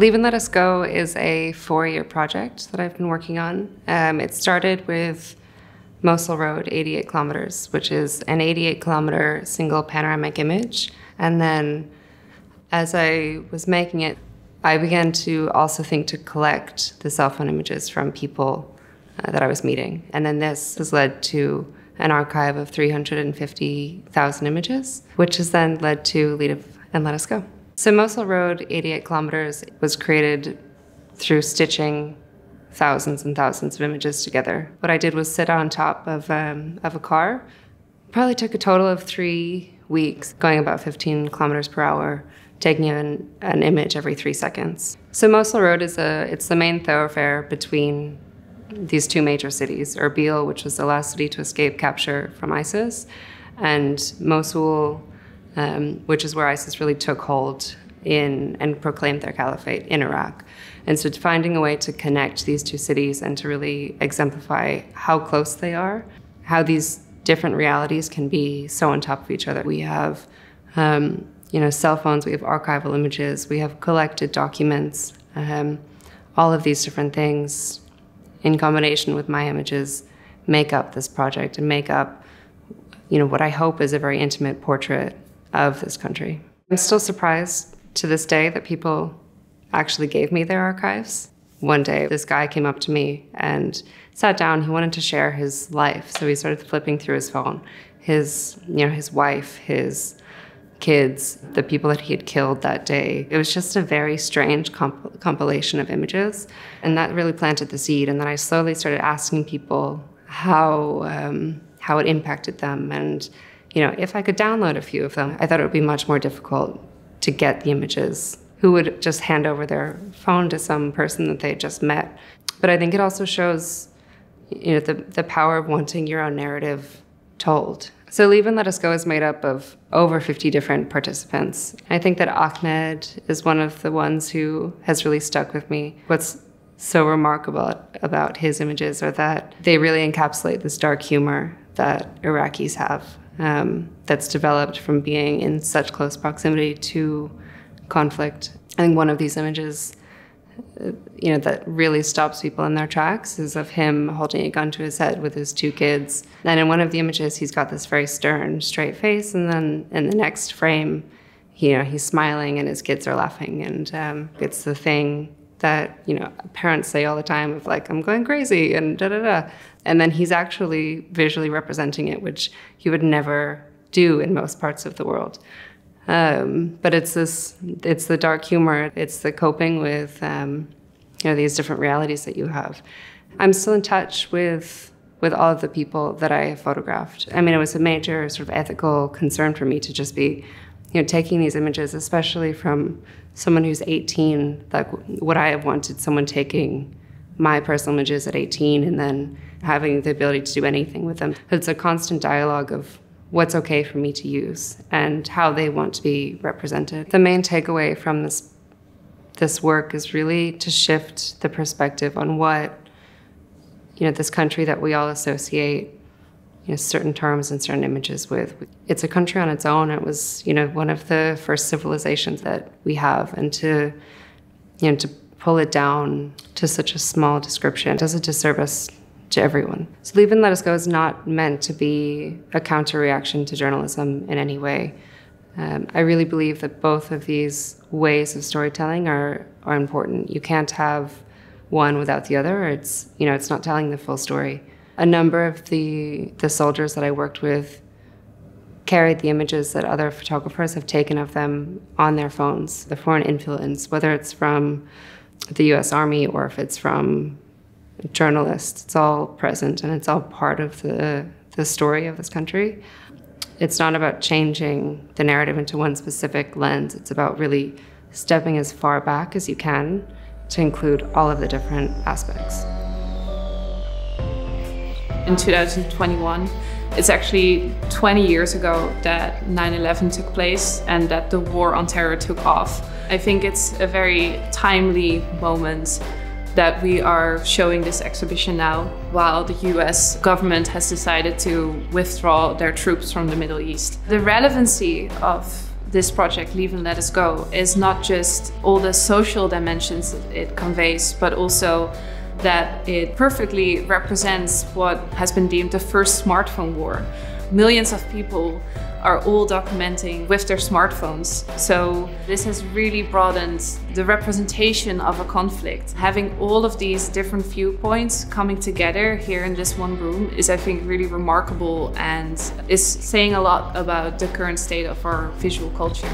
Leave and Let Us Go is a 4-year project that I've been working on. It started with Mosul Road, 88 kilometers, which is an 88-kilometer single panoramic image. And then as I was making it, I began to also think to collect the cell phone images from people that I was meeting. And then this has led to an archive of 350,000 images, which has then led to Leave and Let Us Go. So Mosul Road, 88 kilometers, was created through stitching thousands and thousands of images together. What I did was sit on top of a car. Probably took a total of 3 weeks, going about 15 kilometers per hour, taking an image every 3 seconds. So Mosul Road it's the main thoroughfare between these 2 major cities, Erbil, which was the last city to escape capture from ISIS, and Mosul, which is where ISIS really took hold and proclaimed their caliphate in Iraq. And so finding a way to connect these 2 cities and to really exemplify how close they are, how these different realities can be so on top of each other. We have cell phones, we have archival images, we have collected documents, all of these different things in combination with my images make up this project and make up what I hope is a very intimate portrait of this country. I'm still surprised to this day that people actually gave me their archives. One day, this guy came up to me and sat down. He wanted to share his life, so he started flipping through his phone. His wife, his kids, the people that he had killed that day. It was just a very strange compilation of images, and that really planted the seed. And then I slowly started asking people how it impacted them, and if I could download a few of them. I thought it would be much more difficult to get the images. Who would just hand over their phone to some person that they had just met? But I think it also shows, the power of wanting your own narrative told. So Leave and Let Us Go is made up of over 50 different participants. I think that Ahmed is one of the ones who has really stuck with me. What's so remarkable about his images are that they really encapsulate this dark humor that Iraqis have, that's developed from being in such close proximity to conflict. I think one of these images, that really stops people in their tracks is of him holding a gun to his head with his 2 kids. And in one of the images, he's got this very stern, straight face, and then in the next frame, he's smiling and his kids are laughing. And it's the thing that, parents say all the time of like, I'm going crazy and da-da-da. And then he's actually visually representing it, which he would never do in most parts of the world. But it's the dark humor, it's the coping with, these different realities that you have. I'm still in touch with all of the people that I have photographed. I mean, it was a major sort of ethical concern for me to just be, taking these images, especially from someone who's 18, like would I have wanted someone taking my personal images at 18 and then having the ability to do anything with them. It's a constant dialogue of what's okay for me to use and how they want to be represented. The main takeaway from this work is really to shift the perspective on what, this country that we all associate, certain terms and certain images with. It's a country on its own. It was, one of the first civilizations that we have, and to pull it down to such a small description does a disservice to everyone. So Leave and Let Us Go is not meant to be a counter-reaction to journalism in any way. I really believe that both of these ways of storytelling are important. You can't have one without the other. It's not telling the full story. A number of the soldiers that I worked with carried the images that other photographers have taken of them on their phones. The foreign influence, whether it's from the US Army or if it's from journalists, it's all present and it's all part of the story of this country. It's not about changing the narrative into one specific lens. It's about really stepping as far back as you can to include all of the different aspects. In 2021, it's actually 20 years ago that 9/11 took place and that the war on terror took off. I think it's a very timely moment that we are showing this exhibition now, while the US government has decided to withdraw their troops from the Middle East. The relevancy of this project, Leave and Let Us Go, is not just all the social dimensions it conveys, but also that it perfectly represents what has been deemed the first smartphone war. Millions of people are all documenting with their smartphones. So this has really broadened the representation of a conflict. Having all of these different viewpoints coming together here in this one room is, I think, really remarkable and is saying a lot about the current state of our visual culture.